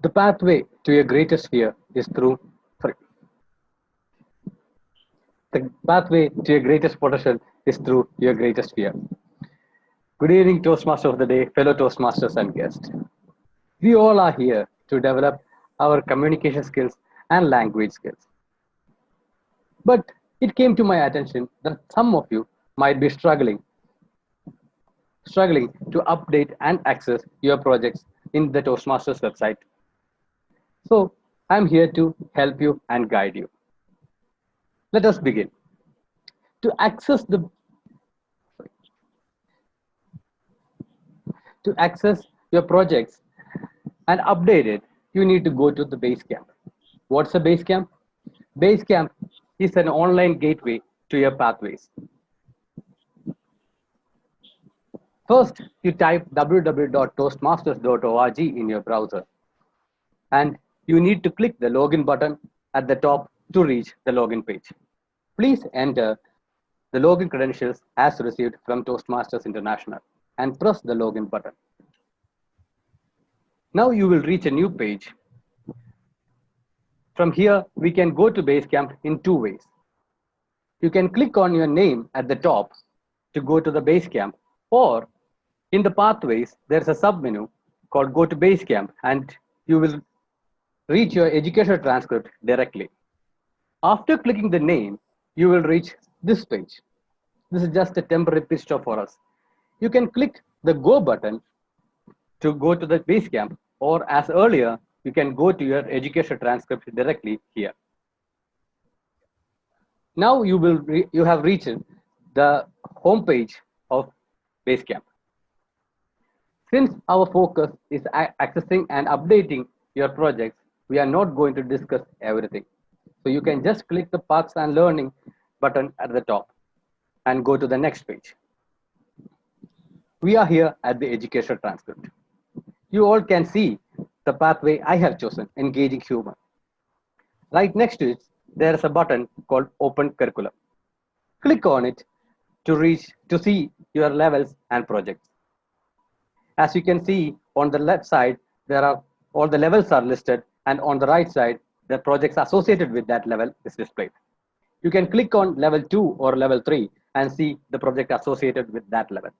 The pathway to your greatest fear is through sorry, the pathway to your greatest potential is through your greatest fear. Good evening, Toastmaster of the day, fellow Toastmasters and guests. We all are here to develop our communication skills and language skills. But it came to my attention that some of you might be struggling to update and access your projects in the Toastmasters website. So I'm here to help you and guide you. Let us begin. To access the to access your projects and update it, you need to go to the Basecamp. What's a Basecamp? Basecamp is an online gateway to your pathways. First, you type www.toastmasters.org in your browser, and you need to click the login button at the top to reach the login page. Please enter the login credentials as received from Toastmasters International and press the login button. Now you will reach a new page. From here, we can go to Basecamp in two ways. You can click on your name at the top to go to the Basecamp, or in the pathways, there's a submenu called Go to Basecamp, and you will reach your educational transcript directly. After clicking the name, you will reach this page. This is just a temporary pit stop for us. You can click the Go button to go to the Basecamp, or as earlier, you can go to your educational transcript directly here. Now you have reached the home page of Basecamp. Since our focus is accessing and updating your projects, we are not going to discuss everything. So you can just click the Paths and Learning button at the top and go to the next page. We are here at the educational transcript. You all can see the pathway I have chosen, Engaging Humor. Right next to it, there is a button called Open Curriculum. Click on it to see your levels and projects. As you can see on the left side, all the levels are listed, and on the right side, the projects associated with that level is displayed. You can click on level 2 or level 3 and see the project associated with that level.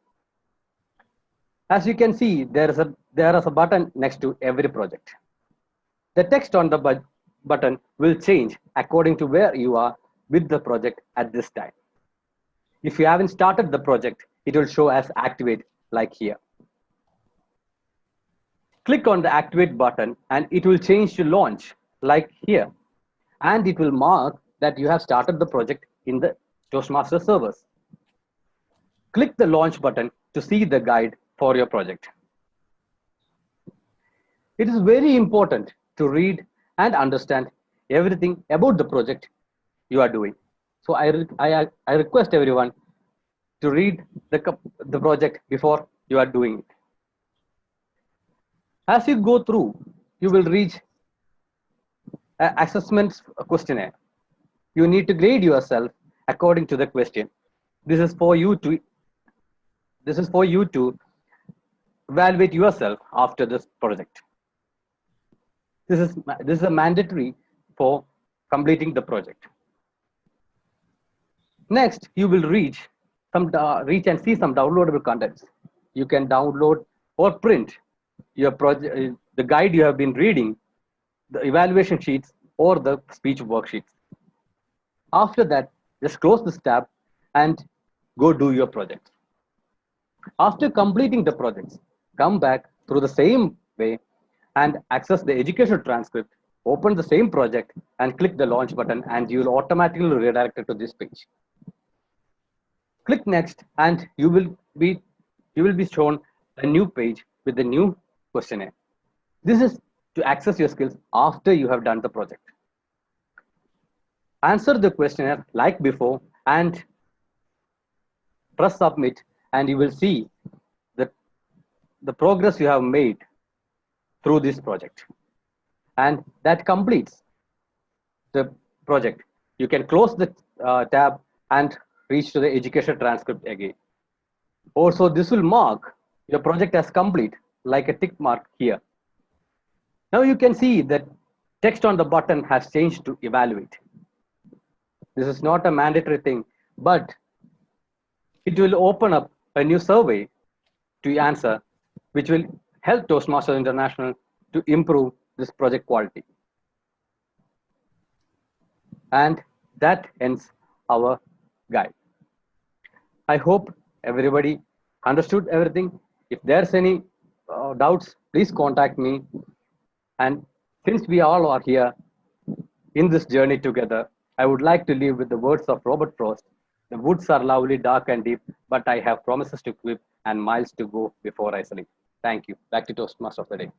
As you can see, there is a button next to every project. The text on the button will change according to where you are with the project at this time. If you haven't started the project, it will show as activate like here. Click on the activate button and it will change to launch like here. And it will mark that you have started the project in the Toastmaster servers. Click the launch button to see the guide for your project. It is very important to read and understand everything about the project you are doing. So I request everyone to read the project before you are doing it. As you go through, you will reach an assessment questionnaire. You need to grade yourself according to the question. This is for you to evaluate yourself after this project. This is a mandatory for completing the project. Next, you will reach and see some downloadable contents. You can download or print your project, the guide you have been reading, the evaluation sheets, or the speech worksheets. After that, just close this tab and go do your project. After completing the projects, come back through the same way and access the educational transcript, open the same project and click the launch button, and you will automatically redirect it to this page. Click next and you will be shown a new page with the new questionnaire. This is to access your skills after you have done the project. Answer the questionnaire like before and press submit, and you will see the progress you have made through this project. And that completes the project. You can close the tab and reach to the education transcript again. Also, this will mark your project as complete, like a tick mark here. Now you can see that text on the button has changed to evaluate. This is not a mandatory thing, but it will open up a new survey to answer, which will help Toastmasters International to improve this project quality. And that ends our guide. I hope everybody understood everything. If there's any doubts, please contact me. And since we all are here in this journey together, I would like to leave with the words of Robert Frost. The woods are lovely, dark, and deep, but I have promises to keep and miles to go before I sleep. Thank you. Back to Toastmaster of the day.